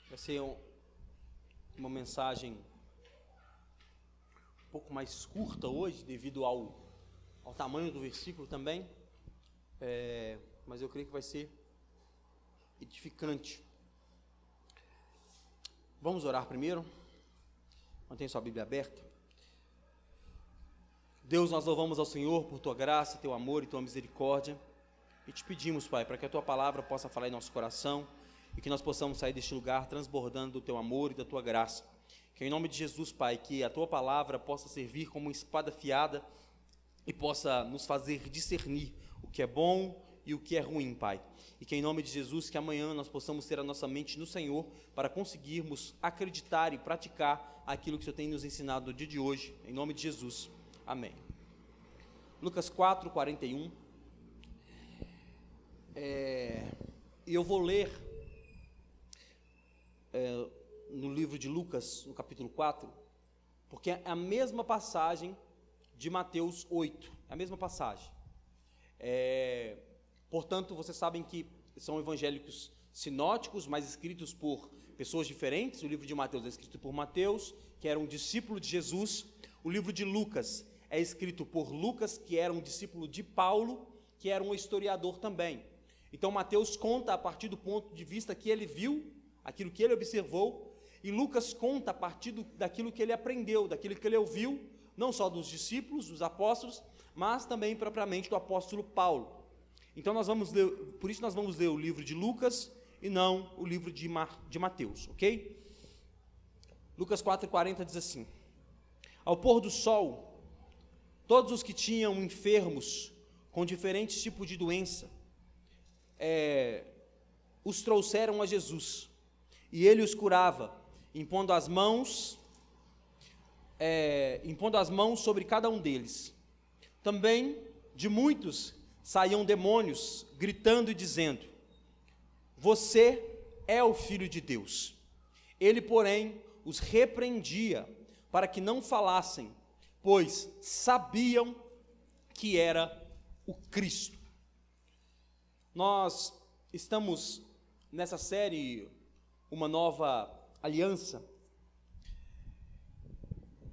Vai ser uma mensagem um pouco mais curta hoje, devido ao tamanho do versículo também, mas eu creio que vai ser edificante. Vamos orar primeiro. Mantenha sua Bíblia aberta. Deus, nós louvamos ao Senhor por Tua graça, Teu amor e Tua misericórdia, e te pedimos, Pai, para que a Tua palavra possa falar em nosso coração, e que nós possamos sair deste lugar transbordando do Teu amor e da Tua graça. Que em nome de Jesus, Pai, que a Tua palavra possa servir como uma espada afiada e possa nos fazer discernir o que é bom e o que é ruim, Pai. E que em nome de Jesus, que amanhã nós possamos ter a nossa mente no Senhor para conseguirmos acreditar e praticar aquilo que o Senhor tem nos ensinado no dia de hoje. Em nome de Jesus. Amém. Lucas 4, 41. E eu vou ler no livro de Lucas, no capítulo 4, porque é a mesma passagem de Mateus 8, é a mesma passagem. Portanto, vocês sabem que são evangélicos sinóticos, mas escritos por pessoas diferentes. O livro de Mateus é escrito por Mateus, que era um discípulo de Jesus. O livro de Lucas é escrito por Lucas, que era um discípulo de Paulo, que era um historiador também. Então, Mateus conta a partir do ponto de vista que ele viu, aquilo que ele observou, e Lucas conta a partir daquilo que ele aprendeu, daquilo que ele ouviu, não só dos discípulos, dos apóstolos, mas também propriamente do apóstolo Paulo. Então, por isso nós vamos ler o livro de Lucas e não o livro de Mateus, ok? Lucas 4,40 diz assim: Ao pôr do sol, todos os que tinham enfermos com diferentes tipos de doença, os trouxeram a Jesus, e ele os curava, impondo as mãos sobre cada um deles. Também de muitos saíam demônios, gritando e dizendo: Você é o Filho de Deus. Ele, porém, os repreendia para que não falassem, pois sabiam que era o Cristo. Nós estamos nessa série, Uma Nova Aliança,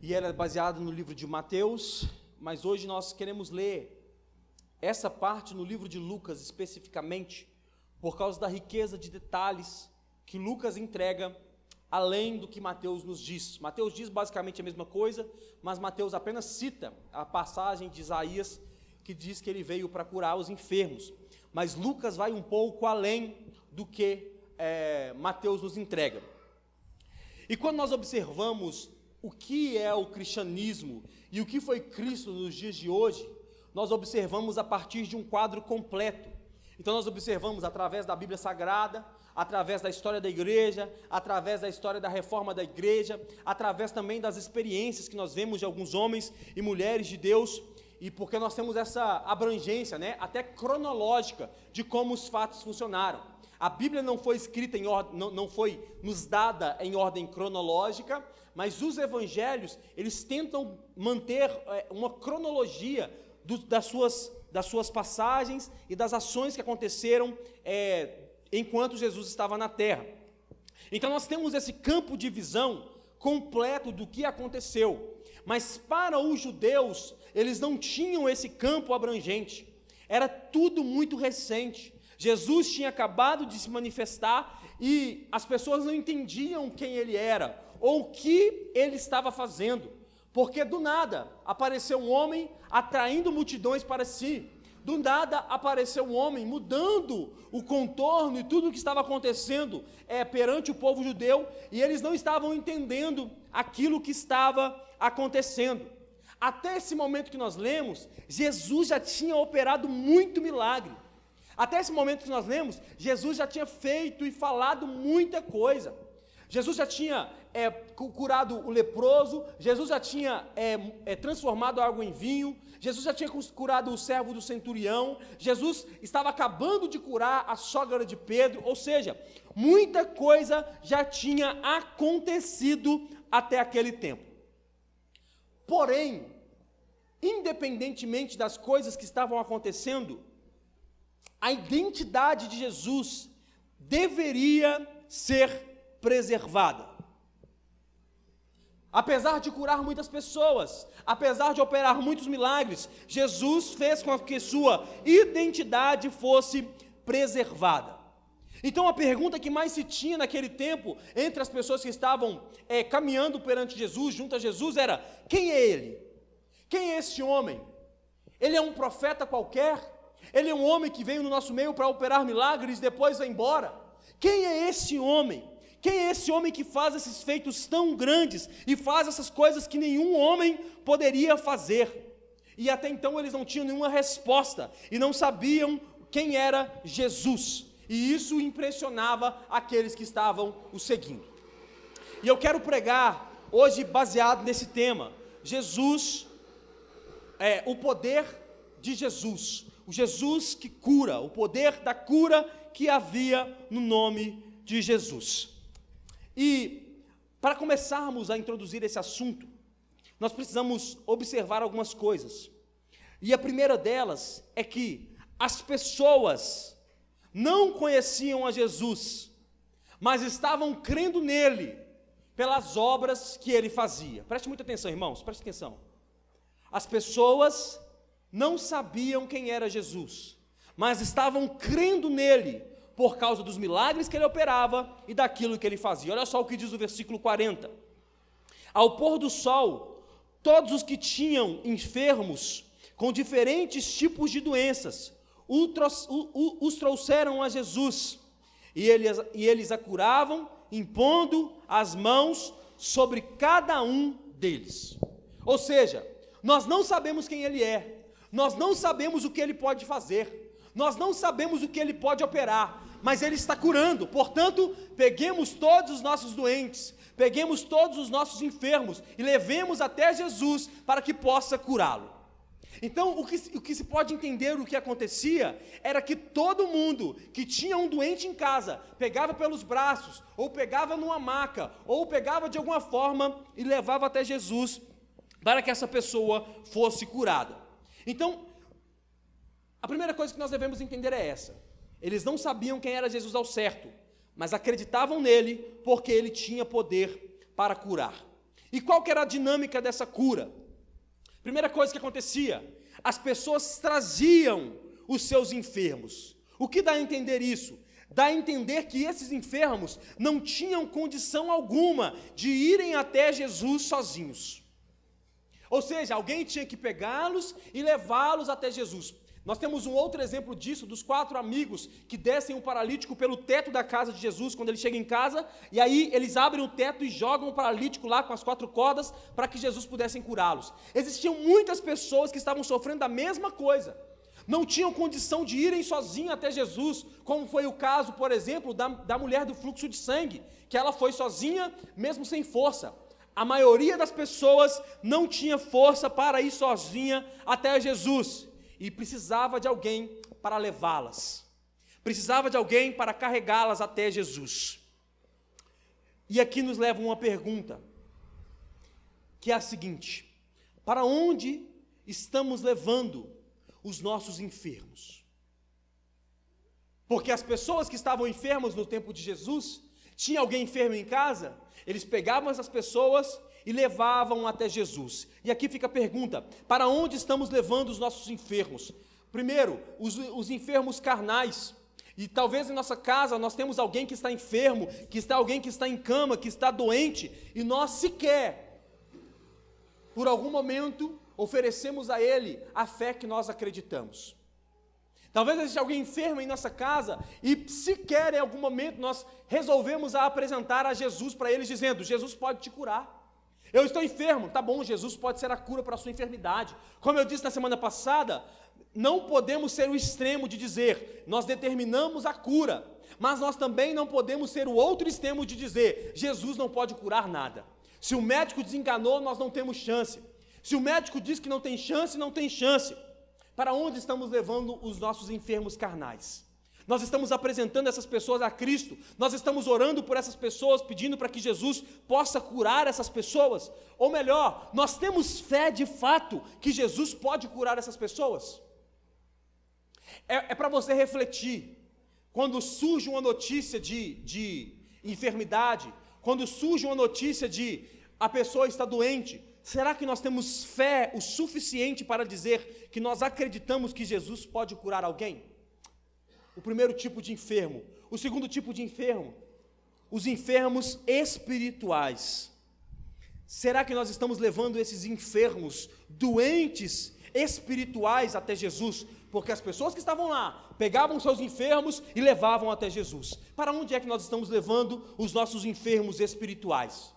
e ela é baseada no livro de Mateus, mas hoje nós queremos ler essa parte no livro de Lucas especificamente, por causa da riqueza de detalhes que Lucas entrega, além do que Mateus nos diz. Mateus diz basicamente a mesma coisa, mas Mateus apenas cita a passagem de Isaías, que diz que ele veio para curar os enfermos. Mas Lucas vai um pouco além do que Mateus nos entrega. E quando nós observamos o que é o cristianismo e o que foi Cristo nos dias de hoje, nós observamos a partir de um quadro completo. Então nós observamos através da Bíblia Sagrada, através da história da igreja, através da história da reforma da igreja, através também das experiências que nós vemos de alguns homens e mulheres de Deus, e porque nós temos essa abrangência, até cronológica, de como os fatos funcionaram. A Bíblia não foi escrita não foi nos dada em ordem cronológica, mas os evangelhos, eles tentam manter uma cronologia das suas passagens e das ações que aconteceram enquanto Jesus estava na terra. Então nós temos esse campo de visão completo do que aconteceu, mas para os judeus, eles não tinham esse campo abrangente, era tudo muito recente. Jesus tinha acabado de se manifestar e as pessoas não entendiam quem ele era ou o que ele estava fazendo, porque do nada apareceu um homem atraindo multidões para si, do nada apareceu um homem mudando o contorno e tudo o que estava acontecendo perante o povo judeu, e eles não estavam entendendo aquilo que estava acontecendo. Até esse momento que nós lemos, Jesus já tinha operado muito milagre. Até esse momento que nós lemos, Jesus já tinha feito e falado muita coisa. Jesus já tinha curado o leproso, Jesus já tinha transformado a água em vinho, Jesus já tinha curado o servo do centurião, Jesus estava acabando de curar a sogra de Pedro, ou seja, muita coisa já tinha acontecido até aquele tempo. Porém, independentemente das coisas que estavam acontecendo, a identidade de Jesus deveria ser preservada. Apesar de curar muitas pessoas, apesar de operar muitos milagres, Jesus fez com que sua identidade fosse preservada. Então a pergunta que mais se tinha naquele tempo, entre as pessoas que estavam caminhando perante Jesus, junto a Jesus, era: quem é ele? Quem é esse homem? Ele é um profeta qualquer? Ele é um homem que veio no nosso meio para operar milagres e depois vai embora? Quem é esse homem? Quem é esse homem que faz esses feitos tão grandes e faz essas coisas que nenhum homem poderia fazer? E até então eles não tinham nenhuma resposta e não sabiam quem era Jesus. E isso impressionava aqueles que estavam o seguindo. E eu quero pregar hoje baseado nesse tema: Jesus, o poder de Jesus, o Jesus que cura, o poder da cura que havia no nome de Jesus. E para começarmos a introduzir esse assunto, nós precisamos observar algumas coisas. E a primeira delas é que as pessoas não conheciam a Jesus, mas estavam crendo nele pelas obras que ele fazia. Preste muita atenção, irmãos, preste atenção. As pessoas não sabiam quem era Jesus, mas estavam crendo nele por causa dos milagres que ele operava e daquilo que ele fazia. Olha só o que diz o versículo 40. Ao pôr do sol, todos os que tinham enfermos com diferentes tipos de doenças os trouxeram a Jesus, e eles a curavam, impondo as mãos sobre cada um deles. Ou seja, nós não sabemos quem ele é, nós não sabemos o que ele pode fazer, nós não sabemos o que ele pode operar, mas ele está curando. Portanto, peguemos todos os nossos doentes, peguemos todos os nossos enfermos e levemos até Jesus para que possa curá-lo. Então, o que se pode entender, o que acontecia, era que todo mundo que tinha um doente em casa, pegava pelos braços, ou pegava numa maca, ou pegava de alguma forma e levava até Jesus, para que essa pessoa fosse curada. Então, a primeira coisa que nós devemos entender é essa: eles não sabiam quem era Jesus ao certo, mas acreditavam nele, porque ele tinha poder para curar. E qual que era a dinâmica dessa cura? Primeira coisa que acontecia: as pessoas traziam os seus enfermos. O que dá a entender isso? Dá a entender que esses enfermos não tinham condição alguma de irem até Jesus sozinhos. Ou seja, alguém tinha que pegá-los e levá-los até Jesus. Nós temos um outro exemplo disso, dos 4 amigos que descem um paralítico pelo teto da casa de Jesus, quando ele chega em casa, e aí eles abrem o teto e jogam o paralítico lá com as 4 cordas, para que Jesus pudesse curá-los. Existiam muitas pessoas que estavam sofrendo da mesma coisa, não tinham condição de irem sozinhos até Jesus, como foi o caso, por exemplo, da mulher do fluxo de sangue, que ela foi sozinha, mesmo sem força. A maioria das pessoas não tinha força para ir sozinha até Jesus, e precisava de alguém para levá-las, precisava de alguém para carregá-las até Jesus. E aqui nos leva uma pergunta, que é a seguinte: para onde estamos levando os nossos enfermos? Porque as pessoas que estavam enfermas no tempo de Jesus, tinha alguém enfermo em casa, eles pegavam essas pessoas e levavam até Jesus. E aqui fica a pergunta: para onde estamos levando os nossos enfermos? Primeiro, os enfermos carnais. E talvez em nossa casa nós temos alguém que está enfermo, alguém que está em cama, que está doente, e nós sequer, por algum momento, oferecemos a ele a fé que nós acreditamos. Talvez exista alguém enfermo em nossa casa e sequer em algum momento nós resolvemos apresentar a Jesus para eles, dizendo: Jesus pode te curar. Eu estou enfermo, tá bom, Jesus pode ser a cura para a sua enfermidade. Como eu disse na semana passada, não podemos ser o extremo de dizer, nós determinamos a cura, mas nós também não podemos ser o outro extremo de dizer, Jesus não pode curar nada. Se o médico desenganou, nós não temos chance. Se o médico diz que não tem chance, não tem chance. Para onde estamos levando os nossos enfermos carnais? Nós estamos apresentando essas pessoas a Cristo, nós estamos orando por essas pessoas, pedindo para que Jesus possa curar essas pessoas, ou melhor, nós temos fé de fato que Jesus pode curar essas pessoas? É para você refletir, quando surge uma notícia de enfermidade, quando surge uma notícia de a pessoa está doente, será que nós temos fé o suficiente para dizer que nós acreditamos que Jesus pode curar alguém? O primeiro tipo de enfermo. O segundo tipo de enfermo, os enfermos espirituais. Será que nós estamos levando esses enfermos, doentes espirituais até Jesus? Porque as pessoas que estavam lá pegavam seus enfermos e levavam até Jesus. Para onde é que nós estamos levando os nossos enfermos espirituais?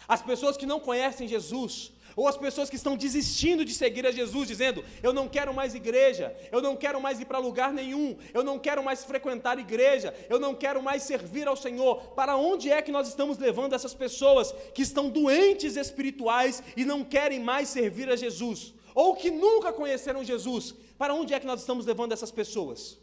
As pessoas que não conhecem Jesus, ou as pessoas que estão desistindo de seguir a Jesus, dizendo, eu não quero mais igreja, eu não quero mais ir para lugar nenhum, eu não quero mais frequentar igreja, eu não quero mais servir ao Senhor. Para onde é que nós estamos levando essas pessoas que estão doentes espirituais e não querem mais servir a Jesus? Ou que nunca conheceram Jesus? Para onde é que nós estamos levando essas pessoas?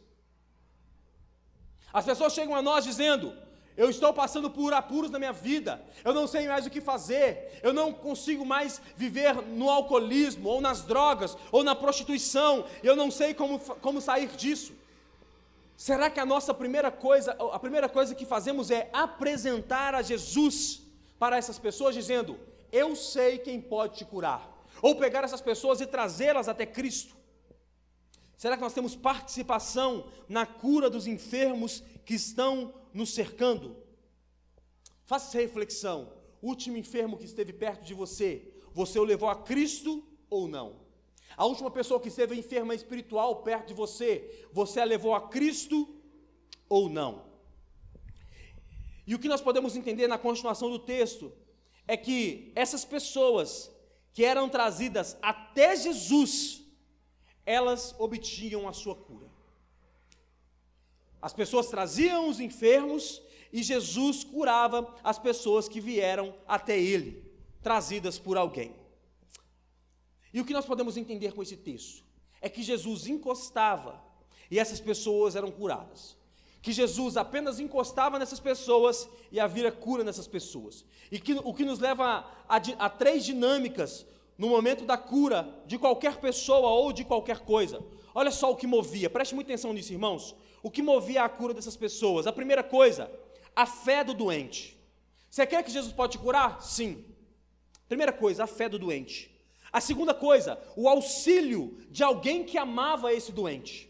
As pessoas chegam a nós dizendo, eu estou passando por apuros na minha vida, eu não sei mais o que fazer, eu não consigo mais viver no alcoolismo, ou nas drogas, ou na prostituição, eu não sei como sair disso. Será que a primeira coisa que fazemos é apresentar a Jesus para essas pessoas, dizendo, eu sei quem pode te curar? Ou pegar essas pessoas e trazê-las até Cristo? Será que nós temos participação na cura dos enfermos que estão nos cercando? Faça essa reflexão. O último enfermo que esteve perto de você, você o levou a Cristo ou não? A última pessoa que esteve enferma espiritual perto de você, você a levou a Cristo ou não? E o que nós podemos entender na continuação do texto é que essas pessoas que eram trazidas até Jesus, elas obtinham a sua cura. As pessoas traziam os enfermos e Jesus curava as pessoas que vieram até ele, trazidas por alguém. E o que nós podemos entender com esse texto? É que Jesus encostava e essas pessoas eram curadas. Que Jesus apenas encostava nessas pessoas e havia cura nessas pessoas. E o que nos leva a três dinâmicas no momento da cura de qualquer pessoa ou de qualquer coisa. Olha só o que movia, preste muita atenção nisso, irmãos. O que movia a cura dessas pessoas? A primeira coisa, a fé do doente. Você quer que Jesus pode te curar? Sim. Primeira coisa, a fé do doente. A segunda coisa, o auxílio de alguém que amava esse doente.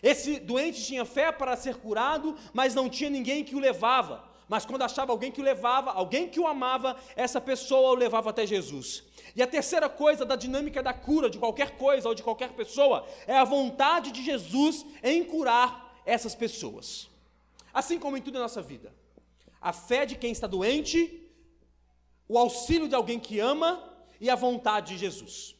Esse doente tinha fé para ser curado, mas não tinha ninguém que o levava. Mas quando achava alguém que o levava, alguém que o amava, essa pessoa o levava até Jesus. E a terceira coisa da dinâmica da cura de qualquer coisa ou de qualquer pessoa é a vontade de Jesus em curar essas pessoas. Assim como em tudo na nossa vida. A fé de quem está doente, o auxílio de alguém que ama e a vontade de Jesus.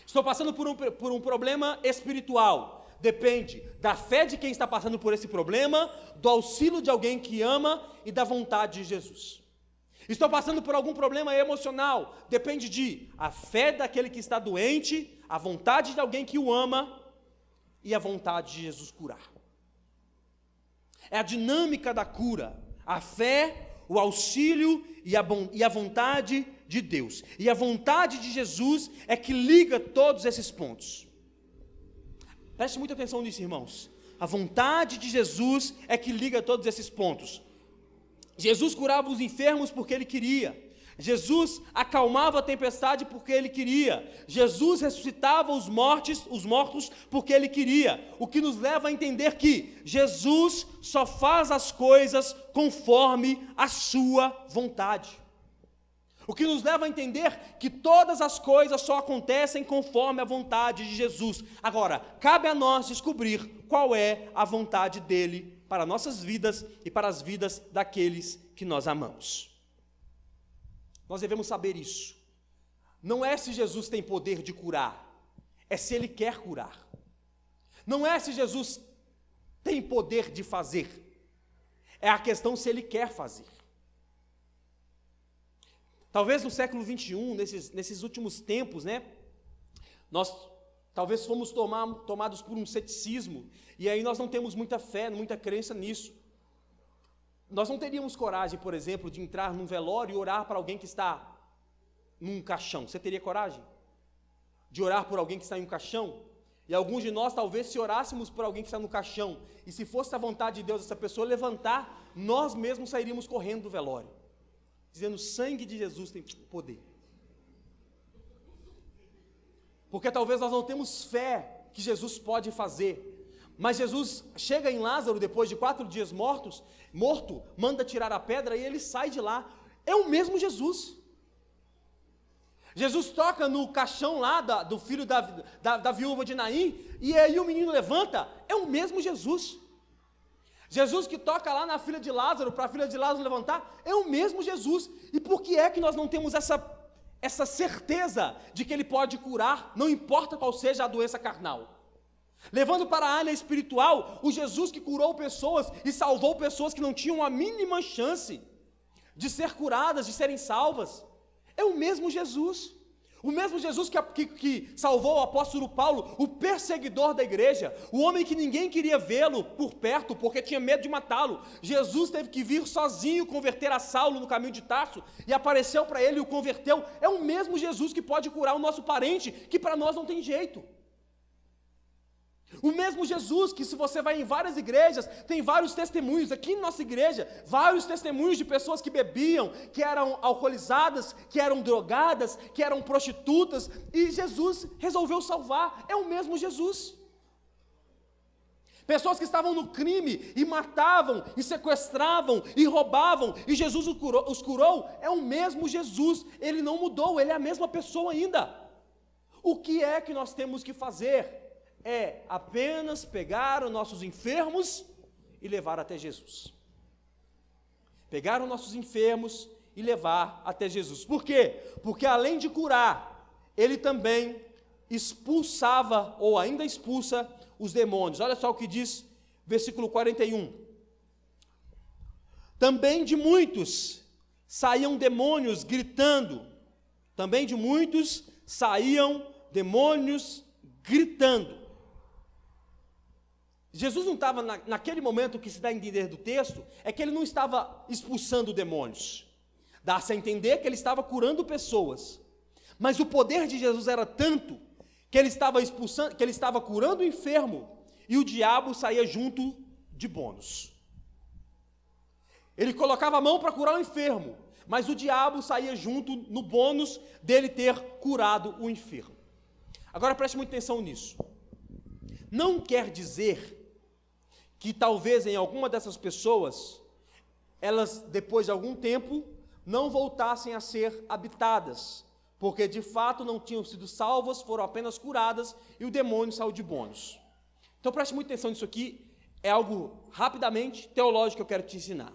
Estou passando por um problema espiritual. Depende da fé de quem está passando por esse problema, do auxílio de alguém que ama e da vontade de Jesus. Estou passando por algum problema emocional, depende de a fé daquele que está doente, a vontade de alguém que o ama e a vontade de Jesus curar. É a dinâmica da cura, a fé, o auxílio e a vontade de Deus. E a vontade de Jesus é que liga todos esses pontos. Preste muita atenção nisso, irmãos. A vontade de Jesus é que liga todos esses pontos. Jesus curava os enfermos porque Ele queria. Jesus acalmava a tempestade porque Ele queria. Jesus ressuscitava os mortos porque Ele queria. O que nos leva a entender que Jesus só faz as coisas conforme a sua vontade. O que nos leva a entender que todas as coisas só acontecem conforme a vontade de Jesus. Agora, cabe a nós descobrir qual é a vontade dEle para nossas vidas e para as vidas daqueles que nós amamos. Nós devemos saber isso. Não é se Jesus tem poder de curar, é se Ele quer curar. Não é se Jesus tem poder de fazer, é a questão se Ele quer fazer. Talvez no século XXI, nesses últimos tempos, nós talvez fomos tomados por um ceticismo, e aí nós não temos muita fé, muita crença nisso. Nós não teríamos coragem, por exemplo, de entrar num velório e orar para alguém que está num caixão. Você teria coragem de orar por alguém que está em um caixão? E alguns de nós, talvez, se orássemos por alguém que está no caixão, e se fosse a vontade de Deus essa pessoa levantar, nós mesmos sairíamos correndo do velório, dizendo: o sangue de Jesus tem poder. Porque talvez nós não temos fé que Jesus pode fazer. Mas Jesus chega em Lázaro, depois de 4 dias morto, manda tirar a pedra e ele sai de lá. É o mesmo Jesus. Jesus toca no caixão lá do filho da viúva de Naim, e aí o menino levanta. É o mesmo Jesus. Jesus que toca lá na filha de Lázaro, para a filha de Lázaro levantar, é o mesmo Jesus. E por que é que nós não temos essa certeza de que Ele pode curar, não importa qual seja a doença carnal? Levando para a área espiritual, o Jesus que curou pessoas e salvou pessoas que não tinham a mínima chance de ser curadas, de serem salvas, é o mesmo Jesus. O mesmo Jesus que salvou o apóstolo Paulo, o perseguidor da igreja, o homem que ninguém queria vê-lo por perto, porque tinha medo de matá-lo. Jesus teve que vir sozinho converter a Saulo no caminho de Tarso, e apareceu para ele e o converteu. É o mesmo Jesus que pode curar o nosso parente, que para nós não tem jeito. O mesmo Jesus que, se você vai em várias igrejas, tem vários testemunhos. Aqui na nossa igreja, vários testemunhos de pessoas que bebiam, que eram alcoolizadas, que eram drogadas, que eram prostitutas, e Jesus resolveu salvar. É o mesmo Jesus. Pessoas que estavam no crime e matavam, e sequestravam, e roubavam, e Jesus os curou. É o mesmo Jesus. Ele não mudou, ele é a mesma pessoa ainda. O que é que nós temos que fazer? É apenas pegar os nossos enfermos e levar até Jesus. Pegar os nossos enfermos e levar até Jesus. Por quê? Porque além de curar, ele também expulsava, ou ainda expulsa, os demônios. Olha só o que diz, versículo 41. Também de muitos saíam demônios gritando. Também de muitos saíam demônios gritando. Jesus não estava, naquele momento, o que se dá a entender do texto, é que ele não estava expulsando demônios. Dá-se a entender que ele estava curando pessoas. Mas o poder de Jesus era tanto, que ele estava expulsando, que ele estava curando o enfermo, e o diabo saía junto de bônus. Ele colocava a mão para curar o enfermo, mas o diabo saía junto no bônus dele ter curado o enfermo. Agora preste muita atenção nisso. Não quer dizer que talvez em alguma dessas pessoas, elas depois de algum tempo, não voltassem a ser habitadas, porque de fato não tinham sido salvas, foram apenas curadas, e o demônio saiu de bônus. Então preste muita atenção nisso aqui, é algo rapidamente teológico que eu quero te ensinar.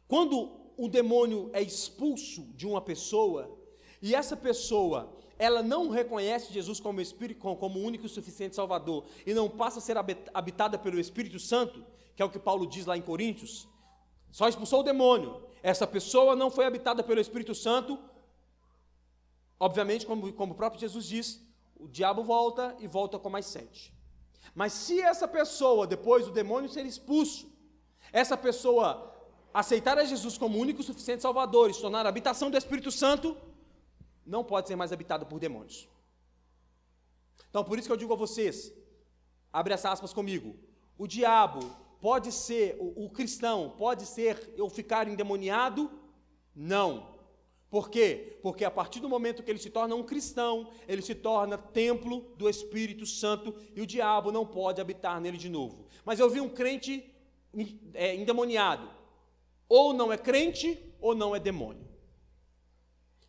Quando o demônio é expulso de uma pessoa, e essa pessoa ela não reconhece Jesus como Espírito, como único e suficiente Salvador, e não passa a ser habitada pelo Espírito Santo, que é o que Paulo diz lá em Coríntios, só expulsou o demônio, essa pessoa não foi habitada pelo Espírito Santo, obviamente, como o próprio Jesus diz, o diabo volta e volta com mais 7. Mas se essa pessoa, depois do demônio ser expulso, essa pessoa aceitar a Jesus como único e suficiente Salvador e se tornar a habitação do Espírito Santo, não pode ser mais habitada por demônios. Então, por isso que eu digo a vocês, abre as aspas comigo, o diabo pode ser, o cristão pode ser ou ficar endemoniado? Não. Por quê? Porque a partir do momento que ele se torna um cristão, ele se torna templo do Espírito Santo e o diabo não pode habitar nele de novo. Mas eu vi um crente endemoniado, ou não é crente ou não é demônio.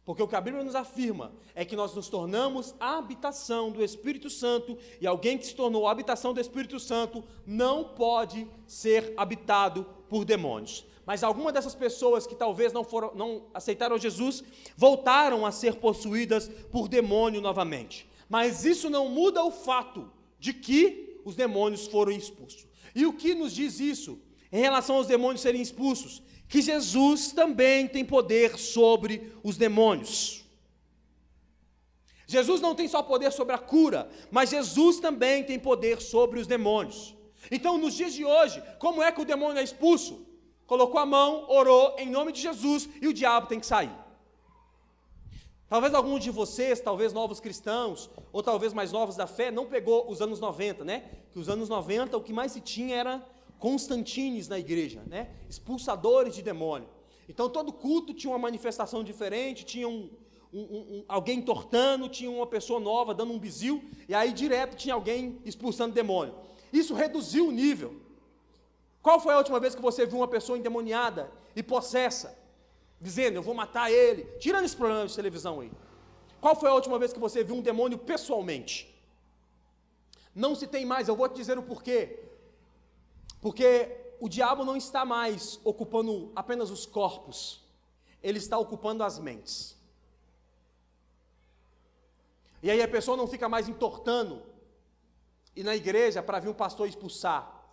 Porque o que a Bíblia nos afirma é que nós nos tornamos a habitação do Espírito Santo, e alguém que se tornou a habitação do Espírito Santo não pode ser habitado por demônios. Mas algumas dessas pessoas que talvez não aceitaram Jesus, voltaram a ser possuídas por demônio novamente. Mas isso não muda o fato de que os demônios foram expulsos. E o que nos diz isso em relação aos demônios serem expulsos? Que Jesus também tem poder sobre os demônios. Jesus não tem só poder sobre a cura, mas Jesus também tem poder sobre os demônios. Então, nos dias de hoje, como é que o demônio é expulso? Colocou a mão, orou em nome de Jesus e o diabo tem que sair. Talvez alguns de vocês, talvez novos cristãos, ou talvez mais novos da fé, não pegou os anos 90, né? Que os anos 90, o que mais se tinha era Constantines na igreja, né? Expulsadores de demônio. Então todo culto tinha uma manifestação diferente, tinha alguém entortando, tinha uma pessoa nova dando um bizil, e aí direto tinha alguém expulsando demônio. Isso reduziu o nível. Qual foi a última vez que você viu uma pessoa endemoniada e possessa, dizendo, eu vou matar ele, tirando esse programa de televisão aí? Qual foi a última vez que você viu um demônio pessoalmente? Não se tem mais, eu vou te dizer o porquê. Porque o diabo não está mais ocupando apenas os corpos, ele está ocupando as mentes. E aí a pessoa não fica mais entortando, e na igreja para vir um pastor expulsar.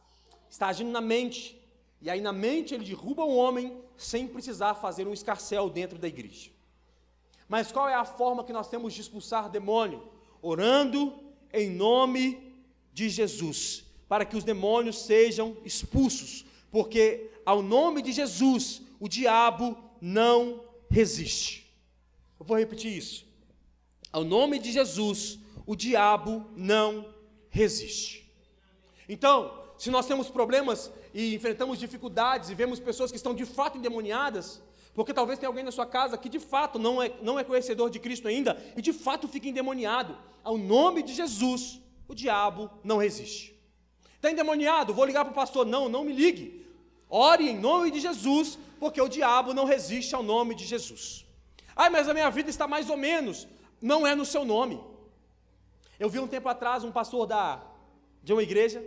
Está agindo na mente, e aí na mente ele derruba um homem, sem precisar fazer um escarcéu dentro da igreja. Mas qual é a forma que nós temos de expulsar demônio? Orando em nome de Jesus, para que os demônios sejam expulsos, porque ao nome de Jesus, o diabo não resiste. Eu vou repetir isso. Ao nome de Jesus, o diabo não resiste. Então, se nós temos problemas e enfrentamos dificuldades e vemos pessoas que estão de fato endemoniadas, porque talvez tenha alguém na sua casa que de fato não é conhecedor de Cristo ainda e de fato fica endemoniado, ao nome de Jesus, o diabo não resiste. Está endemoniado? Vou ligar para o pastor. Não me ligue. Ore em nome de Jesus, porque o diabo não resiste ao nome de Jesus. Mas a minha vida está mais ou menos. Não é no seu nome. Eu vi um tempo atrás um pastor de uma igreja,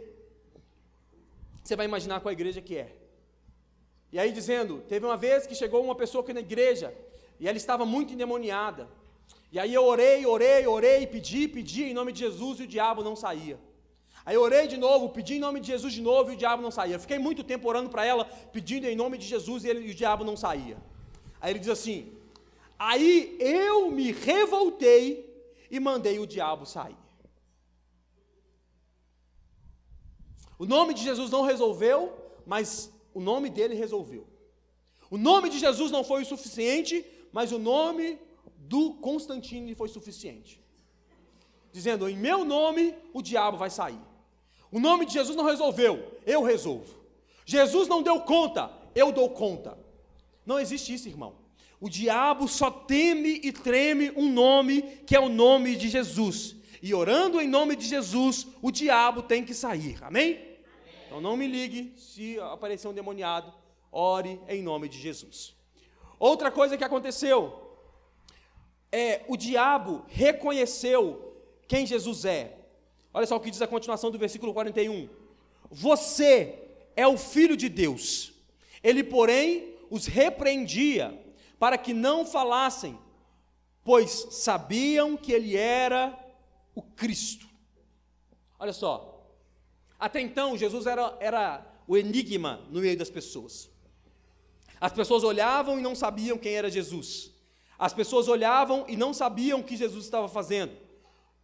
você vai imaginar qual igreja que é. E aí dizendo, teve uma vez que chegou uma pessoa aqui na igreja, e ela estava muito endemoniada. E aí eu orei, pedi em nome de Jesus, e o diabo não saía. Aí eu orei de novo, pedi em nome de Jesus de novo, e o diabo não saía. Eu fiquei muito tempo orando para ela, pedindo em nome de Jesus, e o diabo não saía. Aí ele diz assim, aí eu me revoltei e mandei o diabo sair. O nome de Jesus não resolveu, mas o nome dele resolveu. O nome de Jesus não foi o suficiente, mas o nome do Constantino foi suficiente. Dizendo, em meu nome o diabo vai sair. O nome de Jesus não resolveu, eu resolvo. Jesus não deu conta, eu dou conta. Não existe isso, irmão. O diabo só teme e treme um nome, que é o nome de Jesus. E orando em nome de Jesus, o diabo tem que sair. Amém? Então não me ligue se aparecer um demoniado, ore em nome de Jesus. Outra coisa que aconteceu, o diabo reconheceu quem Jesus é. Olha só o que diz a continuação do versículo 41. Você é o Filho de Deus. Ele, porém, os repreendia, para que não falassem, pois sabiam que ele era o Cristo. Olha só, até então Jesus era o enigma no meio das pessoas. As pessoas olhavam e não sabiam quem era Jesus. As pessoas olhavam e não sabiam o que Jesus estava fazendo.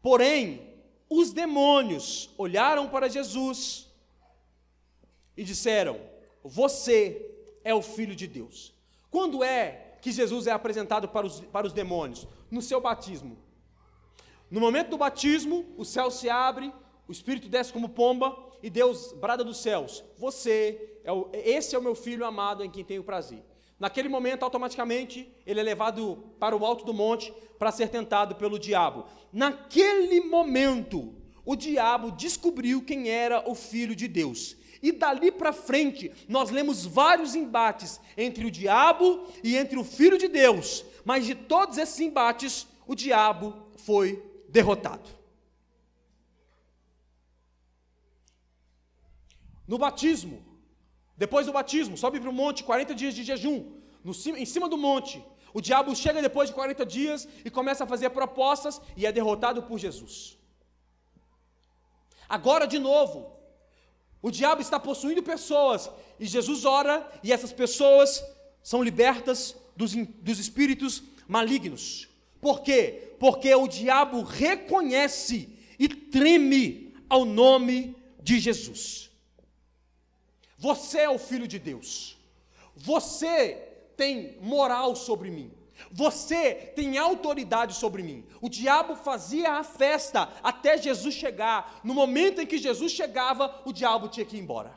Porém, os demônios olharam para Jesus e disseram, você é o Filho de Deus. Quando é que Jesus é apresentado para os demônios? No seu batismo. No momento do batismo, o céu se abre, o Espírito desce como pomba, e Deus brada dos céus, esse é o meu Filho amado em quem tenho prazer. Naquele momento, automaticamente, ele é levado para o alto do monte, para ser tentado pelo diabo. Naquele momento, o diabo descobriu quem era o Filho de Deus. E dali para frente, nós lemos vários embates entre o diabo e entre o Filho de Deus, mas de todos esses embates, o diabo foi derrotado. No batismo, depois do batismo, sobe para o monte, 40 dias de jejum, em cima do monte, o diabo chega depois de 40 dias e começa a fazer propostas e é derrotado por Jesus. Agora de novo, o diabo está possuindo pessoas, e Jesus ora, e essas pessoas são libertas dos espíritos malignos. Por quê? Porque o diabo reconhece e treme ao nome de Jesus. Você é o Filho de Deus. Você tem moral sobre mim. Você tem autoridade sobre mim. O diabo fazia a festa até Jesus chegar. No momento em que Jesus chegava, o diabo tinha que ir embora.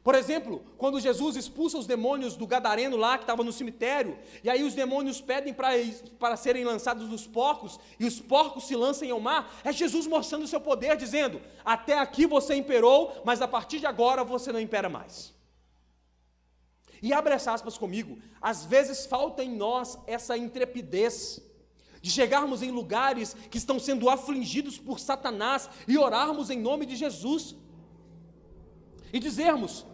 Por exemplo, quando Jesus expulsa os demônios do gadareno lá, que estava no cemitério, e aí os demônios pedem para serem lançados nos porcos, e os porcos se lançam ao mar, é Jesus mostrando o seu poder, dizendo: até aqui você imperou, mas a partir de agora você não impera mais. E abre as aspas comigo, às vezes falta em nós essa intrepidez, de chegarmos em lugares que estão sendo afligidos por Satanás, e orarmos em nome de Jesus, e dizermos: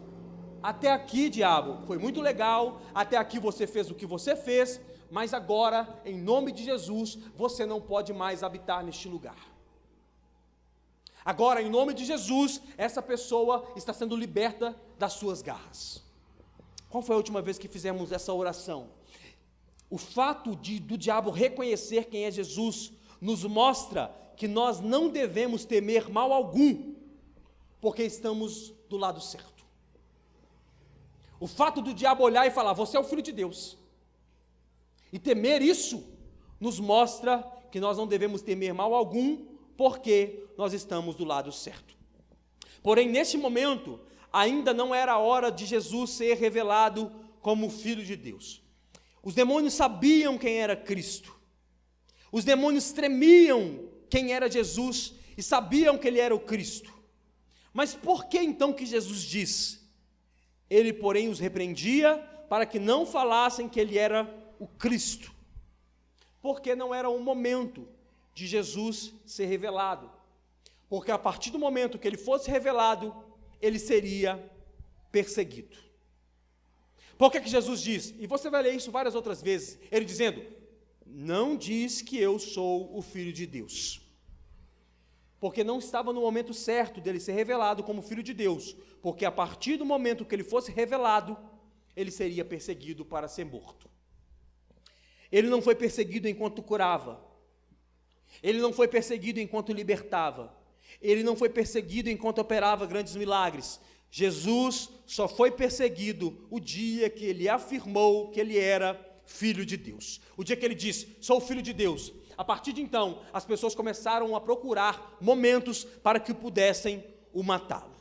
até aqui, diabo, foi muito legal, até aqui você fez o que você fez, mas agora, em nome de Jesus, você não pode mais habitar neste lugar. Agora, em nome de Jesus, essa pessoa está sendo liberta das suas garras. Qual foi a última vez que fizemos essa oração? O fato do diabo reconhecer quem é Jesus, nos mostra que nós não devemos temer mal algum, porque estamos do lado certo. O fato do diabo olhar e falar: você é o filho de Deus, e temer isso, nos mostra que nós não devemos temer mal algum, porque nós estamos do lado certo. Porém, nesse momento, ainda não era a hora de Jesus ser revelado como o Filho de Deus. Os demônios sabiam quem era Cristo, os demônios tremiam quem era Jesus, e sabiam que ele era o Cristo. Mas por que então que Jesus diz? Ele, porém, os repreendia para que não falassem que ele era o Cristo, porque não era o momento de Jesus ser revelado, porque a partir do momento que ele fosse revelado, ele seria perseguido. Por que Jesus diz? E você vai ler isso várias outras vezes, ele dizendo: não diz que eu sou o Filho de Deus, porque não estava no momento certo dele ser revelado como Filho de Deus, porque a partir do momento que ele fosse revelado, ele seria perseguido para ser morto. Ele não foi perseguido enquanto curava, ele não foi perseguido enquanto libertava, ele não foi perseguido enquanto operava grandes milagres. Jesus só foi perseguido o dia que ele afirmou que ele era Filho de Deus. O dia que ele disse: sou Filho de Deus. A partir de então, as pessoas começaram a procurar momentos para que pudessem o matá-lo.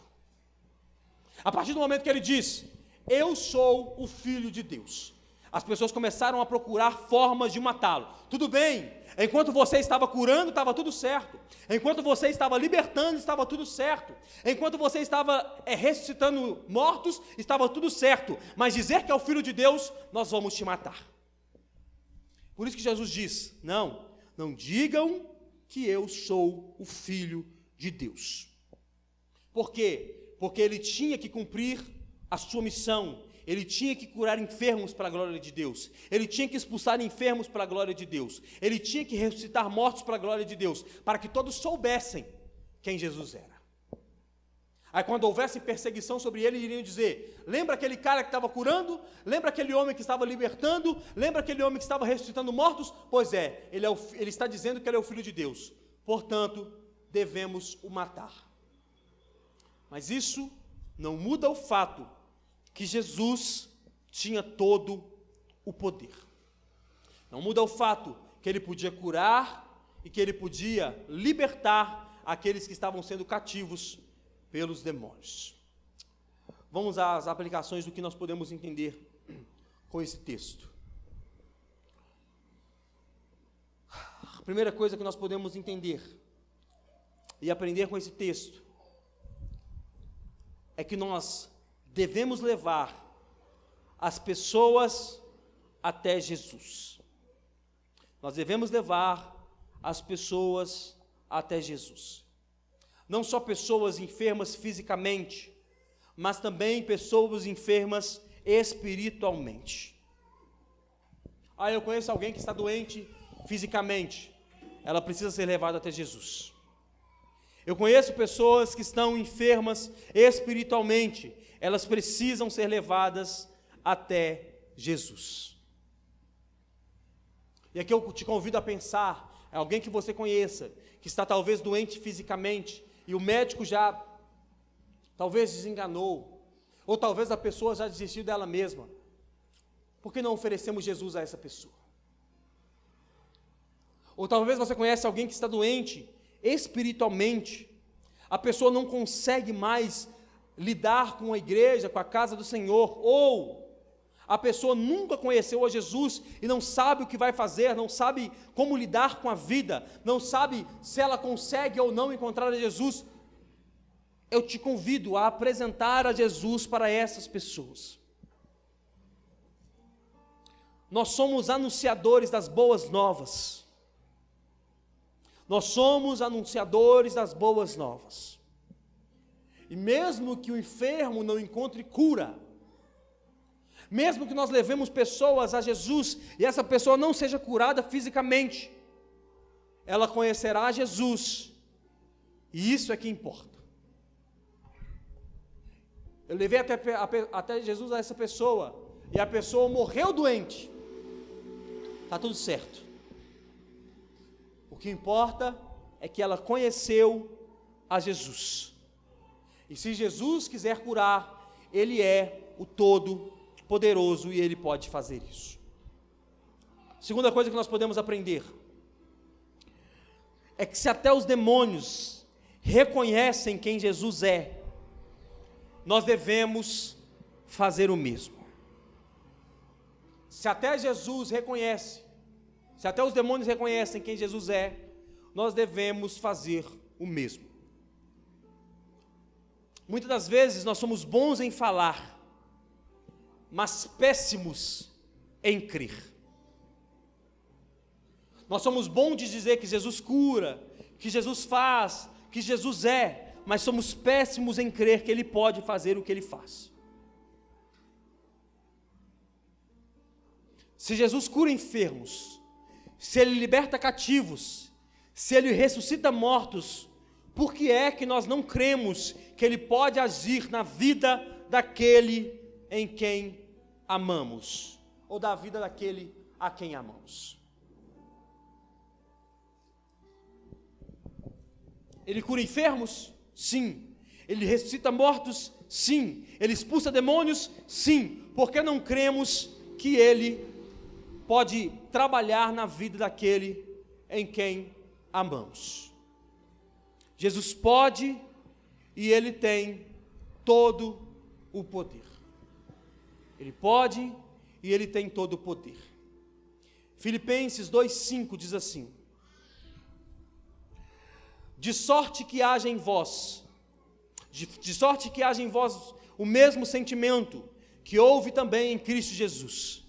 A partir do momento que ele disse: eu sou o Filho de Deus, as pessoas começaram a procurar formas de matá-lo. Tudo bem, enquanto você estava curando, estava tudo certo. Enquanto você estava libertando, estava tudo certo. Enquanto você estava ressuscitando mortos, estava tudo certo. Mas dizer que é o Filho de Deus, nós vamos te matar. Por isso que Jesus diz: não digam que eu sou o Filho de Deus. Por quê? Porque ele tinha que cumprir a sua missão, ele tinha que curar enfermos para a glória de Deus, ele tinha que expulsar enfermos para a glória de Deus, ele tinha que ressuscitar mortos para a glória de Deus, para que todos soubessem quem Jesus era. Aí quando houvesse perseguição sobre ele, iriam dizer: lembra aquele cara que estava curando? Lembra aquele homem que estava libertando? Lembra aquele homem que estava ressuscitando mortos? Pois é, ele está dizendo que ele é o Filho de Deus, portanto, devemos o matar. Mas isso não muda o fato que Jesus tinha todo o poder. Não muda o fato que ele podia curar e que ele podia libertar aqueles que estavam sendo cativos pelos demônios. Vamos às aplicações do que nós podemos entender com esse texto. A primeira coisa que nós podemos entender e aprender com esse texto é que nós devemos levar as pessoas até Jesus. Nós devemos levar as pessoas até Jesus. Não só pessoas enfermas fisicamente, mas também pessoas enfermas espiritualmente. Eu conheço alguém que está doente fisicamente, ela precisa ser levada até Jesus. Eu conheço pessoas que estão enfermas espiritualmente, elas precisam ser levadas até Jesus. E aqui eu te convido a pensar, alguém que você conheça, que está talvez doente fisicamente, e o médico já talvez desenganou, ou talvez a pessoa já desistiu dela mesma. Por que não oferecemos Jesus a essa pessoa? Ou talvez você conhece alguém que está doente espiritualmente. A pessoa não consegue mais lidar com a igreja, com a casa do Senhor. Ou a pessoa nunca conheceu a Jesus e não sabe o que vai fazer, não sabe como lidar com a vida, não sabe se ela consegue ou não encontrar a Jesus. Eu te convido a apresentar a Jesus para essas pessoas. Nós somos anunciadores das boas novas. Nós somos anunciadores das boas novas. E mesmo que o enfermo não encontre cura, mesmo que nós levemos pessoas a Jesus e essa pessoa não seja curada fisicamente, ela conhecerá Jesus, e isso é que importa. Eu levei até Jesus a essa pessoa, e a pessoa morreu doente, está tudo certo. O que importa é que ela conheceu a Jesus, e se Jesus quiser curar, Ele é o Todo-Poderoso e Ele pode fazer isso. Segunda coisa que nós podemos aprender é que se até os demônios reconhecem quem Jesus é, nós devemos fazer o mesmo. Se até Jesus reconhece, se até os demônios reconhecem quem Jesus é, nós devemos fazer o mesmo. Muitas das vezes nós somos bons em falar, mas péssimos em crer. Nós somos bons de dizer que Jesus cura, que Jesus faz, que Jesus é, mas somos péssimos em crer que Ele pode fazer o que Ele faz. Se Jesus cura enfermos, se Ele liberta cativos, se Ele ressuscita mortos, por que é que nós não cremos que Ele pode agir na vida daquele em quem amamos, ou da vida daquele a quem amamos? Ele cura enfermos? Sim. Ele ressuscita mortos? Sim. Ele expulsa demônios? Sim. Por que não cremos que Ele pode trabalhar na vida daquele em quem amamos? Jesus pode e Ele tem todo o poder. Ele pode e Ele tem todo o poder. Filipenses 2,5 diz assim: de sorte que haja em vós o mesmo sentimento que houve também em Cristo Jesus,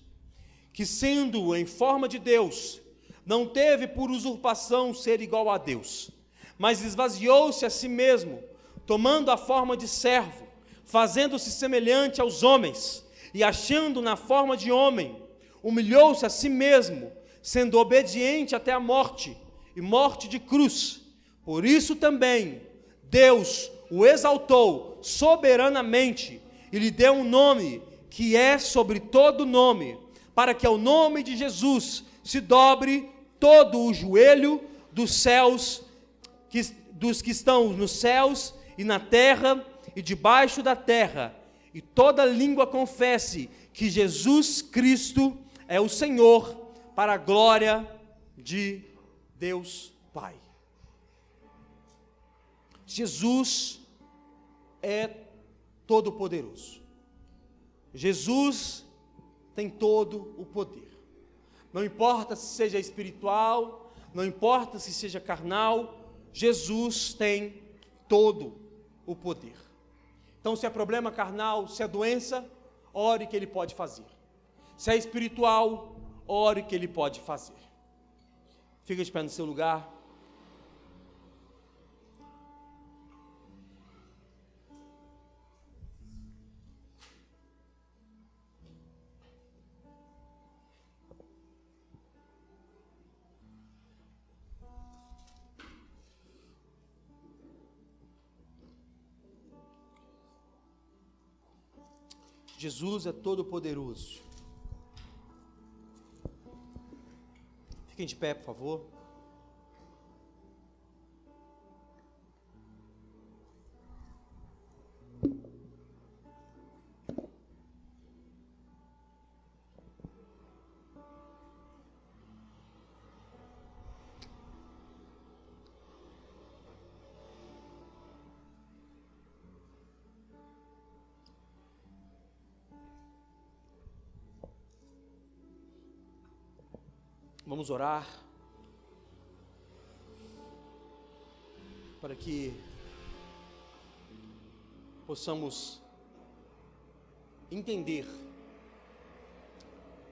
que sendo em forma de Deus, não teve por usurpação ser igual a Deus, mas esvaziou-se a si mesmo, tomando a forma de servo, fazendo-se semelhante aos homens, e achando na forma de homem, humilhou-se a si mesmo, sendo obediente até a morte, e morte de cruz. Por isso também Deus o exaltou soberanamente e lhe deu um nome que é sobre todo nome, para que ao nome de Jesus se dobre todo o joelho dos céus, dos que estão nos céus e na terra e debaixo da terra, e toda língua confesse que Jesus Cristo é o Senhor, para a glória de Deus Pai. Jesus é todo-poderoso. Jesus tem todo o poder. Não importa se seja espiritual, não importa se seja carnal, Jesus tem todo o poder. Então, se é problema carnal, se é doença, ore que Ele pode fazer. Se é espiritual, ore que Ele pode fazer. Fica de pé no seu lugar. Jesus é todo-poderoso. Fiquem de pé, por favor. Vamos orar para que possamos entender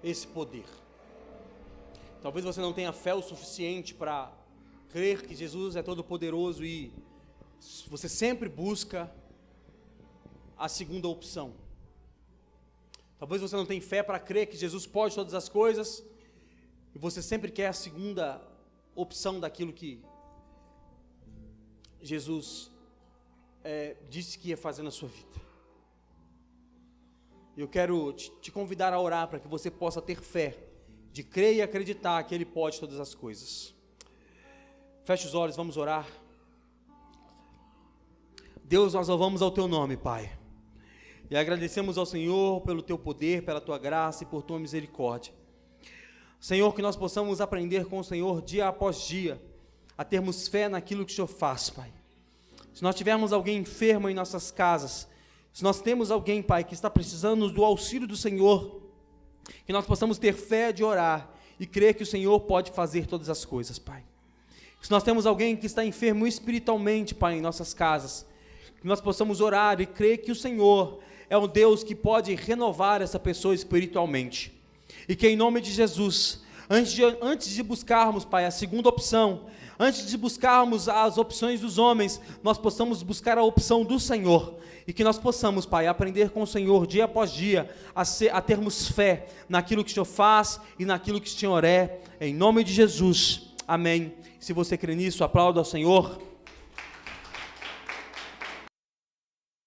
esse poder. Talvez você não tenha fé o suficiente para crer que Jesus é todo poderoso e você sempre busca a segunda opção. Talvez você não tenha fé para crer que Jesus pode todas as coisas e você sempre quer a segunda opção daquilo que Jesus disse que ia fazer na sua vida. Eu quero te convidar a orar para que você possa ter fé, de crer e acreditar que Ele pode todas as coisas. Feche os olhos, vamos orar. Deus, nós louvamos ao Teu nome, Pai, e agradecemos ao Senhor pelo Teu poder, pela Tua graça e por Tua misericórdia. Senhor, que nós possamos aprender com o Senhor dia após dia, a termos fé naquilo que o Senhor faz, Pai. Se nós tivermos alguém enfermo em nossas casas, se nós temos alguém, Pai, que está precisando do auxílio do Senhor, que nós possamos ter fé de orar e crer que o Senhor pode fazer todas as coisas, Pai. Se nós temos alguém que está enfermo espiritualmente, Pai, em nossas casas, que nós possamos orar e crer que o Senhor é um Deus que pode renovar essa pessoa espiritualmente. E que em nome de Jesus, antes de buscarmos, Pai, a segunda opção, antes de buscarmos as opções dos homens, nós possamos buscar a opção do Senhor, e que nós possamos, Pai, aprender com o Senhor dia após dia, a termos fé naquilo que o Senhor faz e naquilo que o Senhor é, em nome de Jesus, amém. Se você crê nisso, aplauda ao Senhor.